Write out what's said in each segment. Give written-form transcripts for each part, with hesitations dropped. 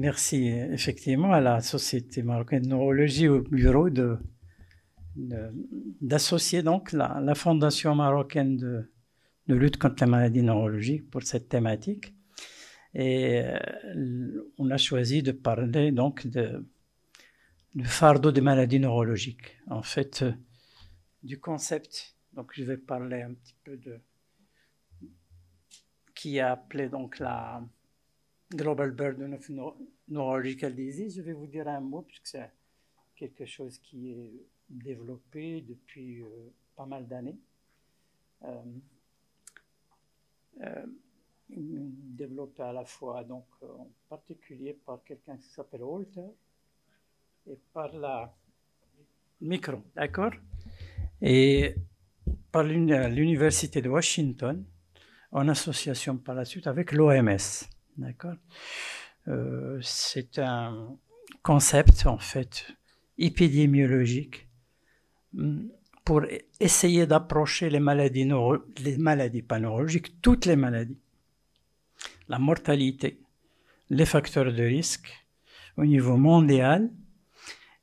Merci effectivement à la Société marocaine de neurologie au bureau d'associer donc la Fondation marocaine de lutte contre les maladies neurologiques pour cette thématique. Et on a choisi de parler donc du fardeau des maladies neurologiques. En fait, du concept, donc je vais parler un petit peu qui est appelé donc la Global Burden of Neurological Disease. Je vais vous dire un mot puisque c'est quelque chose qui est développé depuis pas mal d'années. Développé à la fois donc en particulier par quelqu'un qui s'appelle Walter et par la micro, d'accord, et par l'université de Washington en association par la suite avec l'OMS, d'accord. C'est un concept en fait épidémiologique pour essayer d'approcher les maladies pas neurologiques, toutes les maladies, la mortalité, les facteurs de risque au niveau mondial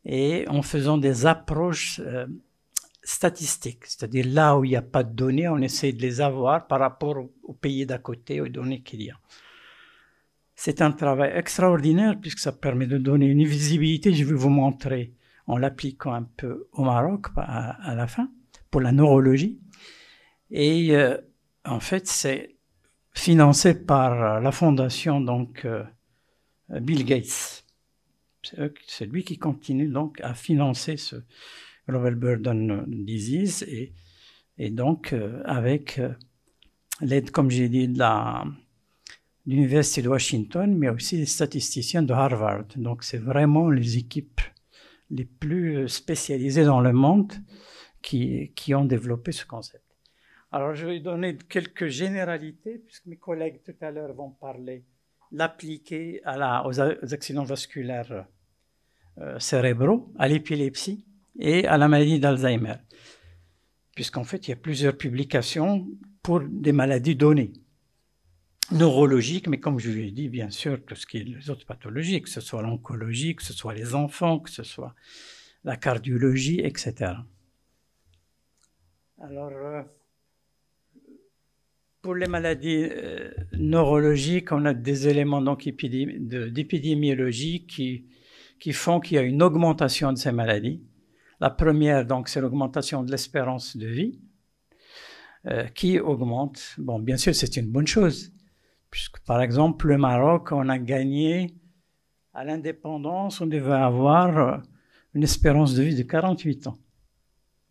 et en faisant des approches statistiques, c'est-à-dire là où il n'y a pas de données, on essaie de les avoir par rapport aux pays d'à côté, aux données qu'il y a. C'est un travail extraordinaire puisque ça permet de donner une visibilité, je vais vous montrer en l'appliquant un peu au Maroc à la fin, pour la neurologie. Et en fait, c'est financé par la fondation donc Bill Gates. C'est lui qui continue donc à financer ce Global Burden Disease et donc avec l'aide, comme j'ai dit, de l'Université de Washington, mais aussi des statisticiens de Harvard. Donc c'est vraiment les équipes les plus spécialisées dans le monde qui ont développé ce concept. Alors je vais donner quelques généralités, puisque mes collègues tout à l'heure vont parler, l'appliquer aux accidents vasculaires cérébraux, à l'épilepsie et à la maladie d'Alzheimer. Puisqu'en fait, il y a plusieurs publications pour des maladies données, neurologiques, mais comme je l'ai dit, bien sûr, tout ce qui est les autres pathologies, que ce soit l'oncologie, que ce soit les enfants, que ce soit la cardiologie, etc. Alors, pour les maladies neurologiques, on a des éléments donc d'épidémiologie qui font qu'il y a une augmentation de ces maladies. La première, donc, c'est l'augmentation de l'espérance de vie qui augmente. Bon, bien sûr, c'est une bonne chose, puisque, par exemple, le Maroc, on a gagné à l'indépendance, on devait avoir une espérance de vie de 48 ans,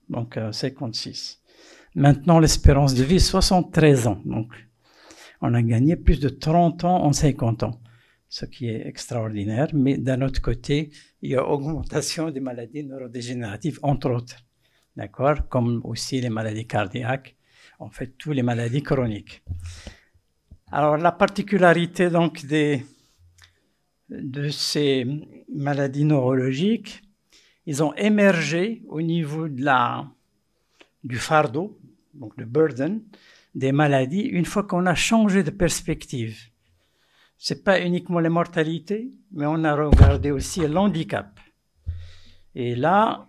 donc 56. Maintenant, l'espérance de vie est 73 ans, donc on a gagné plus de 30 ans en 50 ans, ce qui est extraordinaire, mais d'un autre côté, il y a augmentation des maladies neurodégénératives, entre autres, d'accord, comme aussi les maladies cardiaques, en fait, toutes les maladies chroniques. Alors, la particularité donc de ces maladies neurologiques, ils ont émergé au niveau du fardeau, donc le burden des maladies, une fois qu'on a changé de perspective. C'est pas uniquement les mortalités, mais on a regardé aussi l'handicap. Et là,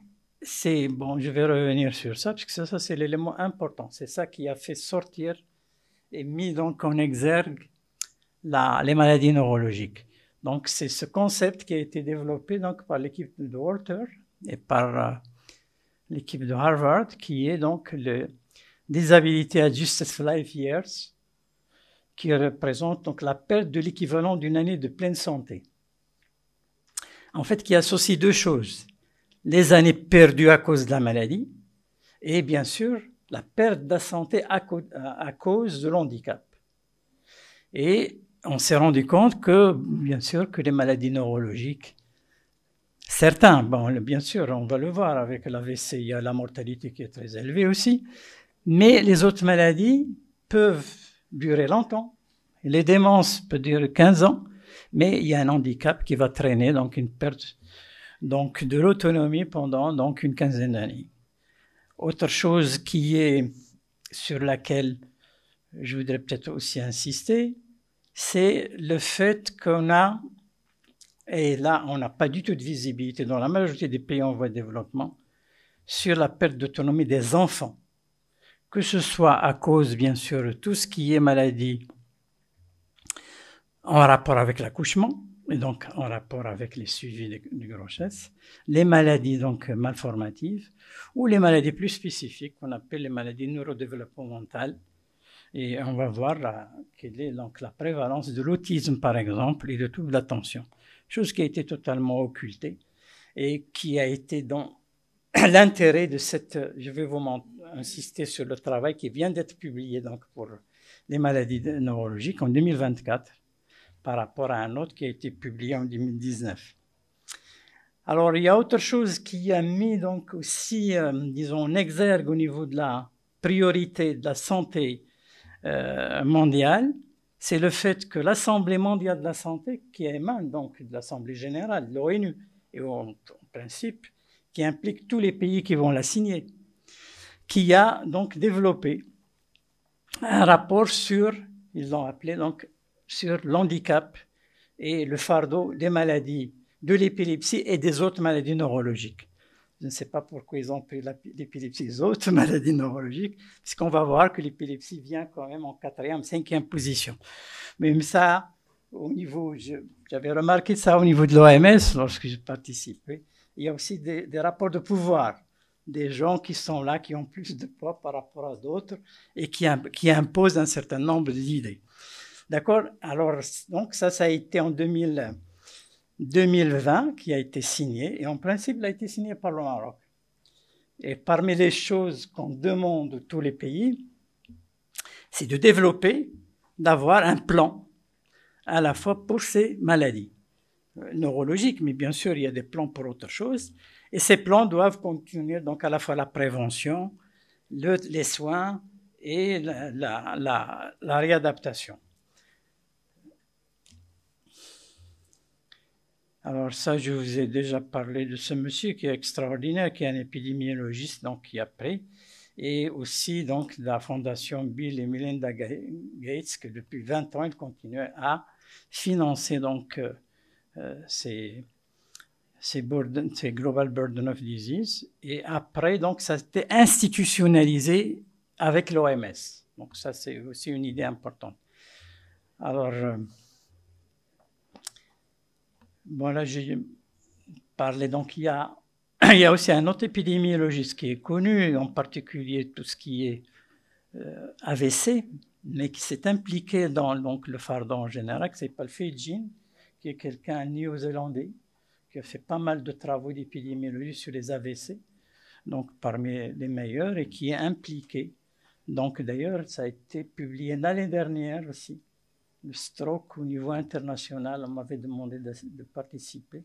bon, je vais revenir sur ça, parce que ça c'est l'élément important. C'est ça qui a fait sortir et mis donc en exergue les maladies neurologiques. Donc, c'est ce concept qui a été développé donc par l'équipe de Walter et par l'équipe de Harvard, qui est donc le Disability Adjusted Life Years, qui représente donc la perte de l'équivalent d'une année de pleine santé. En fait, qui associe deux choses, les années perdues à cause de la maladie et bien sûr la perte de la santé à cause de l'handicap. Et on s'est rendu compte que, bien sûr, que les maladies neurologiques, certains, bon, bien sûr, on va le voir avec l'AVC, il y a la mortalité qui est très élevée aussi, mais les autres maladies peuvent durer longtemps. Les démences peuvent durer 15 ans, mais il y a un handicap qui va traîner, donc une perte donc, de l'autonomie pendant donc, une quinzaine d'années. Autre chose sur laquelle je voudrais peut-être aussi insister, c'est le fait qu'on a Et là, on n'a pas du tout de visibilité dans la majorité des pays en voie de développement sur la perte d'autonomie des enfants, que ce soit à cause, bien sûr, de tout ce qui est maladie en rapport avec l'accouchement, et donc en rapport avec les suivis de grossesse, les maladies donc malformatives, ou les maladies plus spécifiques qu'on appelle les maladies neurodéveloppementales. Et on va voir quelle est donc la prévalence de l'autisme, par exemple, et de troubles d'attention. Chose qui a été totalement occultée et qui a été dans l'intérêt de cette... Je vais vous insister sur le travail qui vient d'être publié donc, pour les maladies neurologiques en 2024 par rapport à un autre qui a été publié en 2019. Alors, il y a autre chose qui a mis donc aussi, disons, en exergue au niveau de la priorité de la santé mondiale, c'est le fait que l'Assemblée mondiale de la santé, qui émane donc de l'Assemblée générale, de l'ONU, et en principe, qui implique tous les pays qui vont la signer, qui a donc développé un rapport sur, ils l'ont appelé donc, sur l'handicap et le fardeau des maladies de l'épilepsie et des autres maladies neurologiques. Je ne sais pas pourquoi ils ont pris l'épilepsie et les autres maladies neurologiques, puisqu'on va voir que l'épilepsie vient quand même en 4e, 5e position. Même ça, au niveau, j'avais remarqué ça au niveau de l'OMS lorsque je participais. Il y a aussi des rapports de pouvoir, des gens qui sont là, qui ont plus de poids par rapport à d'autres et qui imposent un certain nombre d'idées. D'accord? Alors, donc ça a été en 2020 qui a été signé, et en principe, il a été signé par le Maroc. Et parmi les choses qu'on demande de tous les pays, c'est de développer, d'avoir un plan à la fois pour ces maladies neurologiques, mais bien sûr, il y a des plans pour autre chose. Et ces plans doivent contenir donc à la fois la prévention, les soins et la réadaptation. Alors ça, je vous ai déjà parlé de ce monsieur qui est extraordinaire, qui est un épidémiologiste, donc qui a pris, et aussi donc de la fondation Bill et Melinda Gates, que depuis 20 ans, ils continuent à financer donc ces Global Burden of Disease. Et après, donc, ça a été institutionnalisé avec l'OMS. Donc ça, c'est aussi une idée importante. Alors, bon, là, j'ai parlé, donc il y a aussi un autre épidémiologiste qui est connu, en particulier tout ce qui est AVC, mais qui s'est impliqué dans donc, le fardeau en général, qui s'appelle Feijin, qui est quelqu'un néo-zélandais, qui a fait pas mal de travaux d'épidémiologie sur les AVC, donc parmi les meilleurs, et qui est impliqué. Donc d'ailleurs, ça a été publié l'année dernière aussi. Le stroke au niveau international, on m'avait demandé de participer.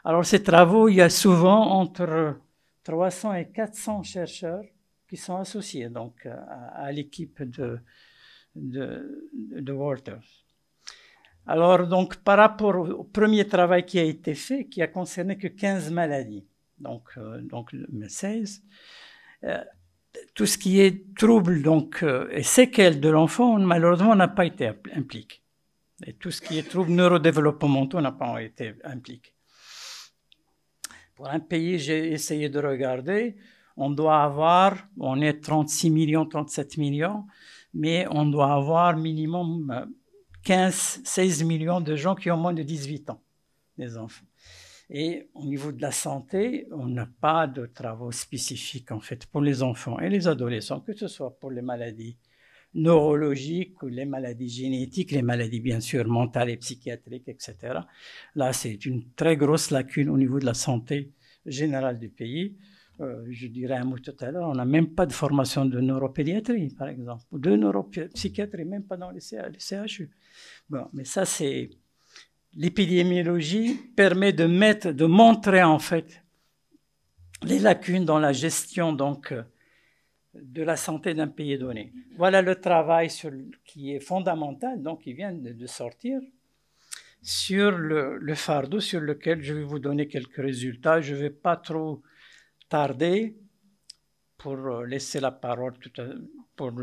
Alors ces travaux, il y a souvent entre 300 et 400 chercheurs qui sont associés donc, à l'équipe de Waters. Alors, donc, par rapport au premier travail qui a été fait, qui a concerné que 15 maladies, donc 16, tout ce qui est trouble donc, et séquelles de l'enfant, malheureusement, n'a pas été impliqué. Et tout ce qui est troubles neurodéveloppementaux n'a pas été impliqué. Pour un pays, j'ai essayé de regarder, on est 36 millions, 37 millions, mais on doit avoir minimum 16 millions de gens qui ont moins de 18 ans, des enfants. Et au niveau de la santé, on n'a pas de travaux spécifiques en fait pour les enfants et les adolescents, que ce soit pour les maladies neurologiques ou les maladies génétiques, les maladies bien sûr mentales et psychiatriques, etc. Là, c'est une très grosse lacune au niveau de la santé générale du pays. Je dirais un mot tout à l'heure, on n'a même pas de formation de neuropédiatrie, par exemple, ou de neuropsychiatrie, même pas dans les CHU. Bon, mais ça, c'est... L'épidémiologie permet de montrer, en fait, les lacunes dans la gestion, donc, de la santé d'un pays donné. Voilà le travail qui est fondamental, donc, qui vient de sortir, sur le fardeau sur lequel je vais vous donner quelques résultats. Je ne vais pas trop tarder pour laisser la parole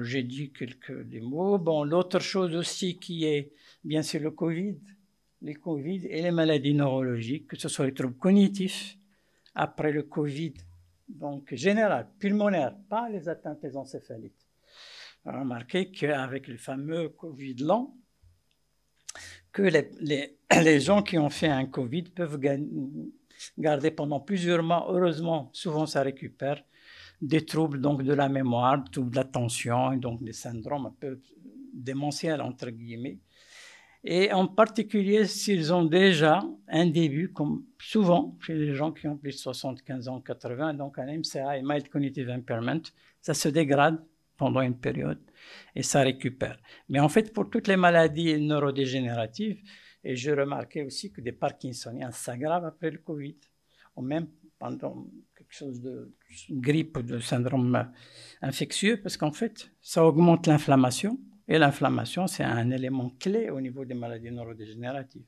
j'ai dit des mots. Bon, l'autre chose aussi qui est, bien sûr, le Covid, les Covid et les maladies neurologiques, que ce soit les troubles cognitifs, après le Covid, donc général, pulmonaire, pas les atteintes des encéphalites. Remarquez qu'avec le fameux Covid lent, que les gens qui ont fait un Covid peuvent garder pendant plusieurs mois, heureusement, souvent ça récupère, des troubles donc de la mémoire, troubles de l'attention, et donc des syndromes un peu démentiels, entre guillemets. Et en particulier, s'ils ont déjà un début, comme souvent chez les gens qui ont plus de 75 ans, 80, donc un MCI, Mild Cognitive Impairment, ça se dégrade pendant une période et ça récupère. Mais en fait, pour toutes les maladies neurodégénératives, et je remarquais aussi que des Parkinsoniens s'aggravent après le Covid, ou même pendant quelque chose de grippe ou de syndrome infectieux, parce qu'en fait, ça augmente l'inflammation. Et l'inflammation, c'est un élément clé au niveau des maladies neurodégénératives.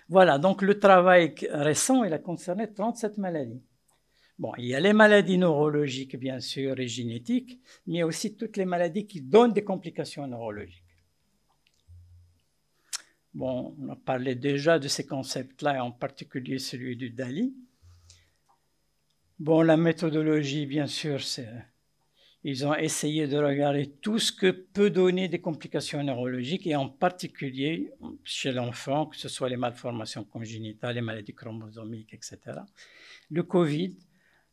Voilà, donc le travail récent, il a concerné 37 maladies. Bon, il y a les maladies neurologiques, bien sûr, et génétiques, mais il y a aussi toutes les maladies qui donnent des complications neurologiques. Bon, on a parlé déjà de ces concepts-là, et en particulier celui du DALI. Bon, la méthodologie, bien sûr, ils ont essayé de regarder tout ce que peut donner des complications neurologiques, et en particulier chez l'enfant, que ce soit les malformations congénitales, les maladies chromosomiques, etc. Le Covid,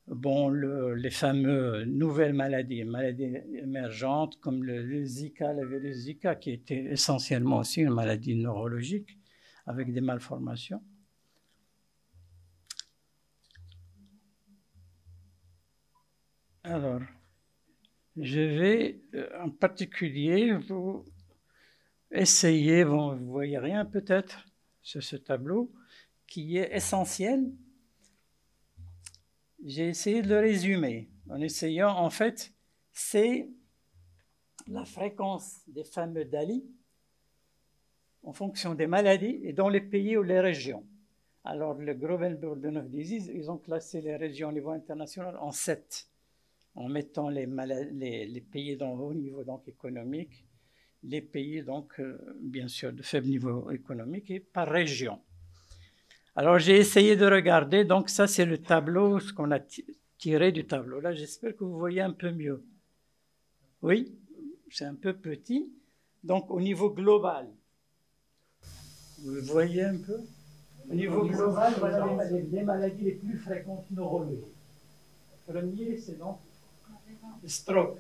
bon, les fameuses nouvelles maladies émergentes, comme le Zika, le virus Zika, qui était essentiellement aussi une maladie neurologique, avec des malformations. Alors, je vais en particulier vous essayer, bon, vous ne voyez rien peut-être sur ce tableau, qui est essentiel. J'ai essayé de le résumer en essayant, en fait, c'est la fréquence des fameux DALI en fonction des maladies et dans les pays ou les régions. Alors, le Global Burden of Disease, ils ont classé les régions au niveau international en 7, en mettant les pays dans haut niveau donc, économique, les pays donc, bien sûr de faible niveau économique et par région. Alors, j'ai essayé de regarder, donc ça c'est le tableau, ce qu'on a tiré du tableau. Là, j'espère que vous voyez un peu mieux. Oui, c'est un peu petit. Donc, au niveau global, vous voyez un peu? Au niveau global, voilà les maladies les plus fréquentes neurologiques. Le premier, c'est donc le stroke.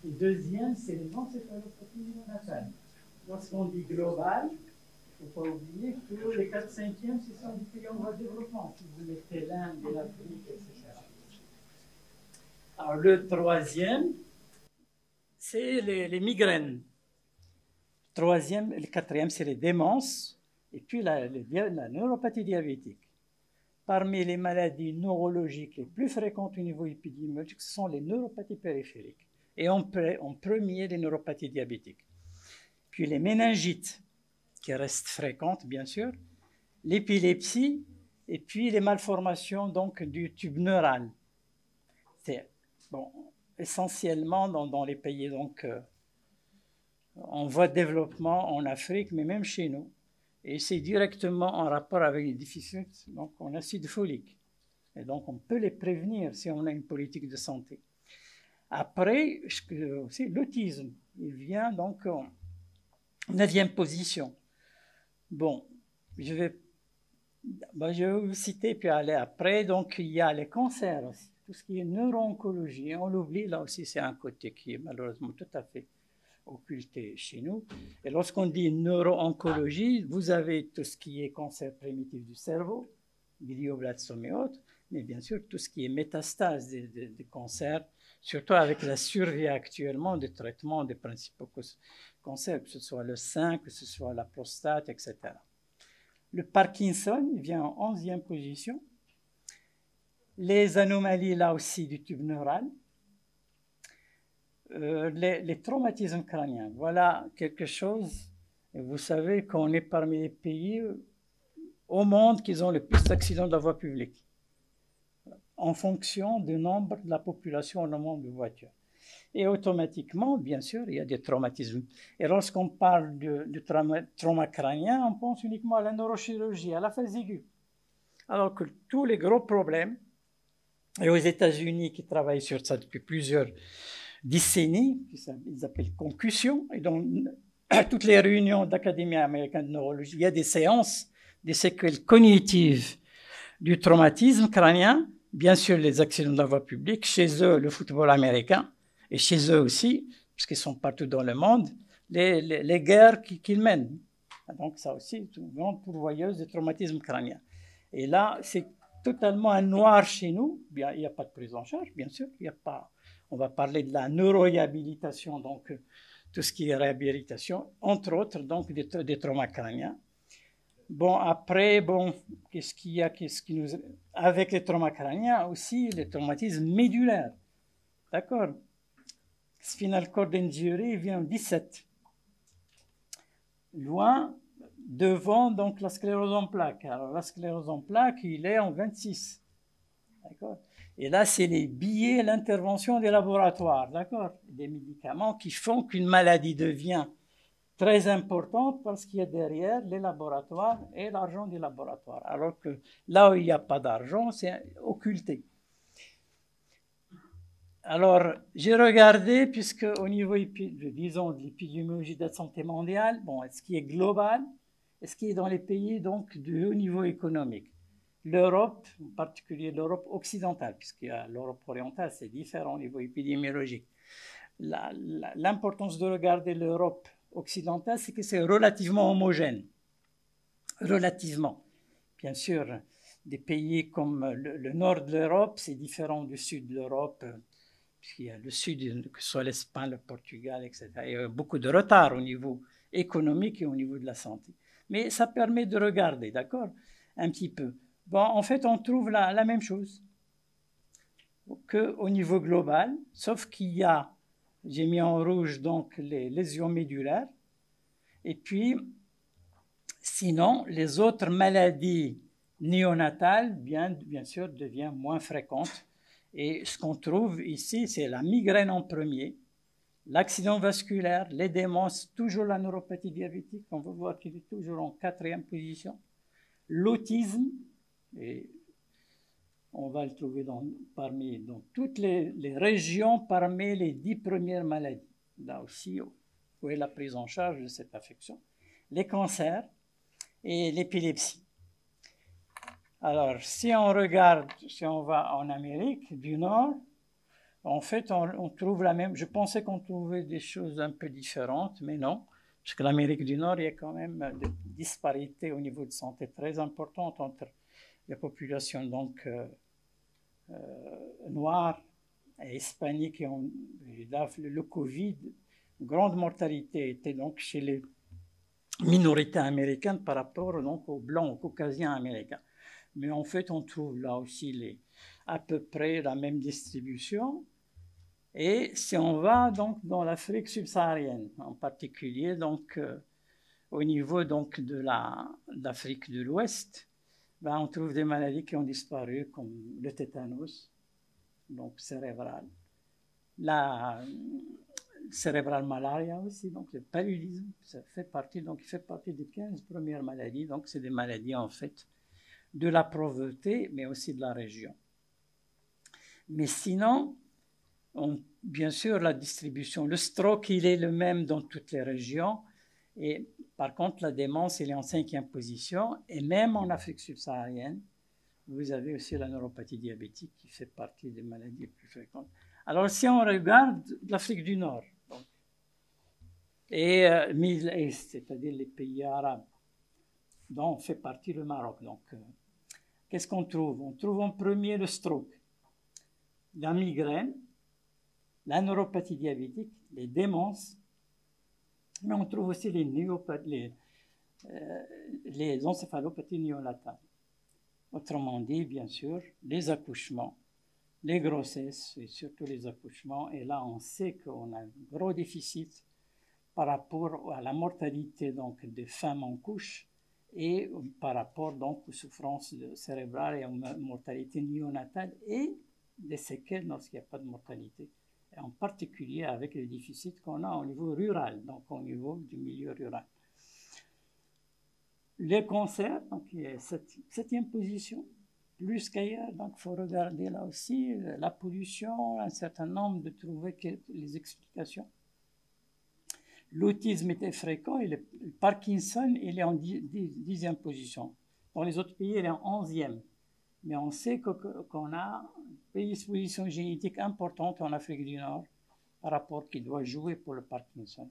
Le deuxième, c'est les encéphalopathies néonatales. Lorsqu'on dit global, il ne faut pas oublier que les 4/5e, ce sont des pays en voie de développement. Si vous mettez l'Inde et l'Afrique, etc. Alors, le troisième, c'est les migraines. Le quatrième, c'est les démences. Et puis, la neuropathie diabétique. Parmi les maladies neurologiques les plus fréquentes au niveau épidémiologique, ce sont les neuropathies périphériques. Et en premier, les neuropathies diabétiques. Puis les méningites, qui restent fréquentes, bien sûr, l'épilepsie, et puis les malformations donc, du tube neural. C'est bon, essentiellement dans les pays donc, en voie de développement en Afrique, mais même chez nous. Et c'est directement en rapport avec les déficits donc, en acide folique. Et donc, on peut les prévenir si on a une politique de santé. Après, aussi, l'autisme, il vient donc en 9e position. Bon, je vais vous citer puis aller après. Donc, il y a les cancers aussi, tout ce qui est neuro-oncologie. On l'oublie, là aussi, c'est un côté qui est malheureusement tout à fait occulté chez nous. Et lorsqu'on dit neuro-oncologie, vous avez tout ce qui est cancer primitif du cerveau, glioblastome et autres, mais bien sûr tout ce qui est métastase des cancers, surtout avec la survie actuellement des traitements des principaux cancers, que ce soit le sein, que ce soit la prostate, etc. Le Parkinson vient en 11e position. Les anomalies là aussi du tube neural. Les traumatismes crâniens, voilà quelque chose, et vous savez qu'on est parmi les pays au monde qui ont le plus d'accidents de la voie publique, en fonction du nombre de la population, le nombre de voitures. Et automatiquement, bien sûr, il y a des traumatismes. Et lorsqu'on parle du trauma crânien, on pense uniquement à la neurochirurgie, à la phase aiguë. Alors que tous les gros problèmes, et aux États-Unis qui travaillent sur ça depuis plusieurs décennies, ils appellent concussion, et dans toutes les réunions d'Académie américaine de neurologie, il y a des séances, des séquelles cognitives du traumatisme crânien, bien sûr les accidents de la voie publique, chez eux le football américain, et chez eux aussi, puisqu'ils sont partout dans le monde, les guerres qu'ils mènent. Donc ça aussi, c'est une grande pourvoyeuse de traumatisme crânien. Et là, c'est totalement un noir chez nous. Il n'y a pas de prise en charge, bien sûr. Il y a pas. On va parler de la neuroréhabilitation, donc tout ce qui est réhabilitation, entre autres, donc des traumas crâniens. Bon, après, qu'est-ce qu'il y a avec les traumas crâniens aussi, les traumatismes médulaires. D'accord. Spinal cord injury vient en 17. Loin devant donc la sclérose en plaques. Alors la sclérose en plaques, il est en 26. D'accord. Et là, c'est les billets, l'intervention des laboratoires, d'accord, des médicaments qui font qu'une maladie devient très importante parce qu'il y a derrière les laboratoires et l'argent des laboratoires. Alors que là où il n'y a pas d'argent, c'est occulté. Alors, j'ai regardé, puisque au niveau, disons, de l'épidémiologie de la santé mondiale, est-ce qui est global, est-ce qui est dans les pays donc de haut niveau économique. L'Europe, en particulier l'Europe occidentale, puisqu'il y a l'Europe orientale, c'est différent au niveau épidémiologique. L'importance de regarder l'Europe occidentale, c'est que c'est relativement homogène. Relativement. Bien sûr, des pays comme le nord de l'Europe, c'est différent du sud de l'Europe, puisqu'il y a le sud, que ce soit l'Espagne, le Portugal, etc. Il y a beaucoup de retard au niveau économique et au niveau de la santé. Mais ça permet de regarder, d'accord, un petit peu. En fait, on trouve la même chose qu'au niveau global, sauf qu'il y a, j'ai mis en rouge donc les lésions médulaires, et puis sinon, les autres maladies néonatales, bien sûr, deviennent moins fréquentes. Et ce qu'on trouve ici, c'est la migraine en premier, l'accident vasculaire, les démences, toujours la neuropathie diabétique, on va voir qu'il est toujours en 4e position, l'autisme, et on va le trouver dans toutes les régions parmi les 10 premières maladies. Là aussi, où est la prise en charge de cette affection. Les cancers et l'épilepsie. Alors, si on va en Amérique du Nord, en fait, on trouve la même. Je pensais qu'on trouvait des choses un peu différentes, mais non. Parce que l'Amérique du Nord, il y a quand même des disparités au niveau de santé très importantes entre la population donc noire et hispanique et le Covid. Grande mortalité était donc chez les minorités américaines par rapport donc aux blancs, aux caucasiens américains. Mais en fait, on trouve là aussi à peu près la même distribution. Et si on va donc dans l'Afrique subsaharienne, en particulier donc au niveau donc de l'Afrique de l'Ouest, on trouve des maladies qui ont disparu comme le tétanos, donc cérébral, la cérébral malaria aussi, donc le paludisme, ça fait partie des 15 premières maladies, donc c'est des maladies en fait de la pauvreté, mais aussi de la région. Mais sinon, bien sûr, la distribution, le stroke, il est le même dans toutes les régions. Et par contre, la démence, il est en 5e position. Et même en Afrique subsaharienne, vous avez aussi la neuropathie diabétique qui fait partie des maladies les plus fréquentes. Alors, si on regarde l'Afrique du Nord et Middle East, c'est-à-dire les pays arabes, dont fait partie le Maroc. Donc, qu'est-ce qu'on trouve? On trouve en premier le stroke, la migraine, la neuropathie diabétique, les démences, mais on trouve aussi les encéphalopathies néonatales. Autrement dit, bien sûr, les accouchements, les grossesses et surtout les accouchements. Et là, on sait qu'on a un gros déficit par rapport à la mortalité donc, des femmes en couche et par rapport donc, aux souffrances cérébrales et aux mortalités néonatales et des séquelles lorsqu'il n'y a pas de mortalité et en particulier avec les déficits qu'on a au niveau rural, donc au niveau du milieu rural. Les cancers, donc il est septième position, plus qu'ailleurs, donc il faut regarder là aussi la pollution, un certain nombre de trouver les explications. L'autisme était fréquent et le Parkinson, il est en 10e position. Dans les autres pays, il est en 11e. Mais on sait qu'on a une prédisposition génétique importante en Afrique du Nord par rapport qui doit jouer pour le Parkinson.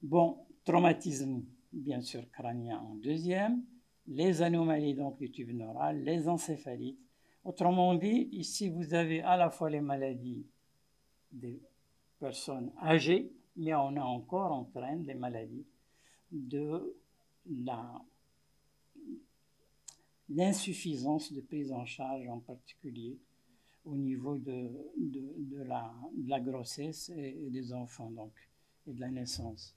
Bon, traumatisme, bien sûr, crânien en 2e, les anomalies donc du tube neural, les encéphalites. Autrement dit, ici vous avez à la fois les maladies des personnes âgées, mais on a encore en train les maladies de l'insuffisance de prise en charge, en particulier au niveau de la grossesse et des enfants, donc, et de la naissance.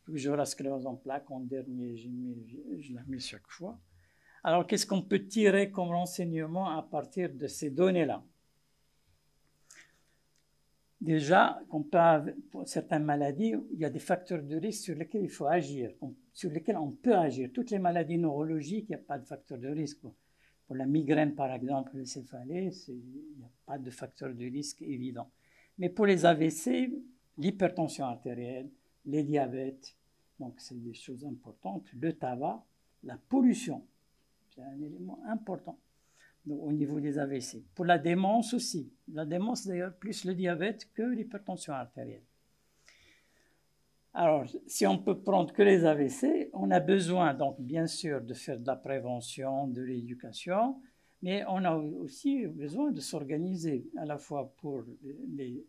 Toujours la sclérose en plaques, en dernier, je la mets chaque fois. Alors, qu'est-ce qu'on peut tirer comme renseignement à partir de ces données-là? Déjà, pour certaines maladies, il y a des facteurs de risque sur lesquels il faut agir, sur lesquels on peut agir. Toutes les maladies neurologiques, il n'y a pas de facteur de risque. Pour la migraine, par exemple, le céphalée, il n'y a pas de facteur de risque évident. Mais pour les AVC, l'hypertension artérielle, les diabètes, donc c'est des choses importantes, le tabac, la pollution, c'est un élément important. Donc, au niveau des AVC. Pour la démence aussi. La démence, d'ailleurs, plus le diabète que l'hypertension artérielle. Alors, si on peut prendre que les AVC, on a besoin, donc, bien sûr, de faire de la prévention, de l'éducation, mais on a aussi besoin de s'organiser à la fois pour les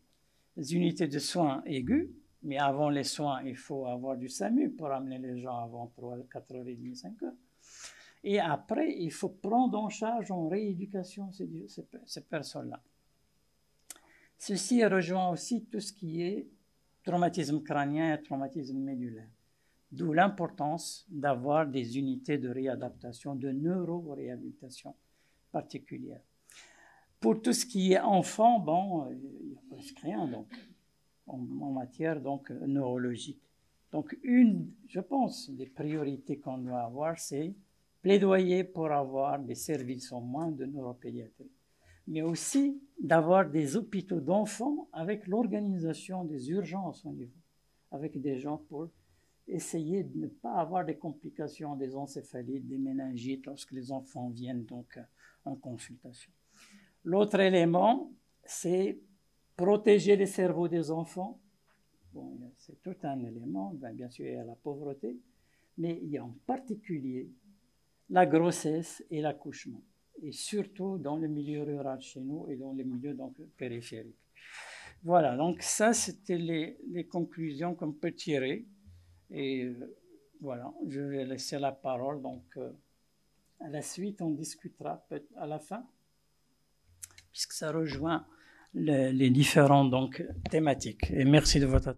unités de soins aigus, mais avant les soins, il faut avoir du SAMU pour amener les gens avant 4h30, 5h. Et après, il faut prendre en charge, en rééducation ces personnes-là. Ceci rejoint aussi tout ce qui est traumatisme crânien et traumatisme médulaire. D'où l'importance d'avoir des unités de réadaptation, de neuroréhabilitation particulière. Pour tout ce qui est enfant, bon, il n'y a presque rien donc, en matière donc, neurologique. Donc, je pense, des priorités qu'on doit avoir, c'est plaidoyer pour avoir des services en moins de neuropédiatrie, mais aussi d'avoir des hôpitaux d'enfants avec l'organisation des urgences au niveau, avec des gens pour essayer de ne pas avoir des complications, des encéphalites, des méningites lorsque les enfants viennent donc en consultation. L'autre élément, c'est protéger les cerveaux des enfants. Bon, c'est tout un élément, bien sûr il y a la pauvreté, mais il y a en particulier la grossesse et l'accouchement, et surtout dans le milieu rural chez nous et dans les milieux donc, périphériques. Voilà, donc ça c'était les conclusions qu'on peut tirer, et voilà, je vais laisser la parole, donc à la suite on discutera peut-être à la fin, puisque ça rejoint les différentes donc, thématiques, et merci de votre attention.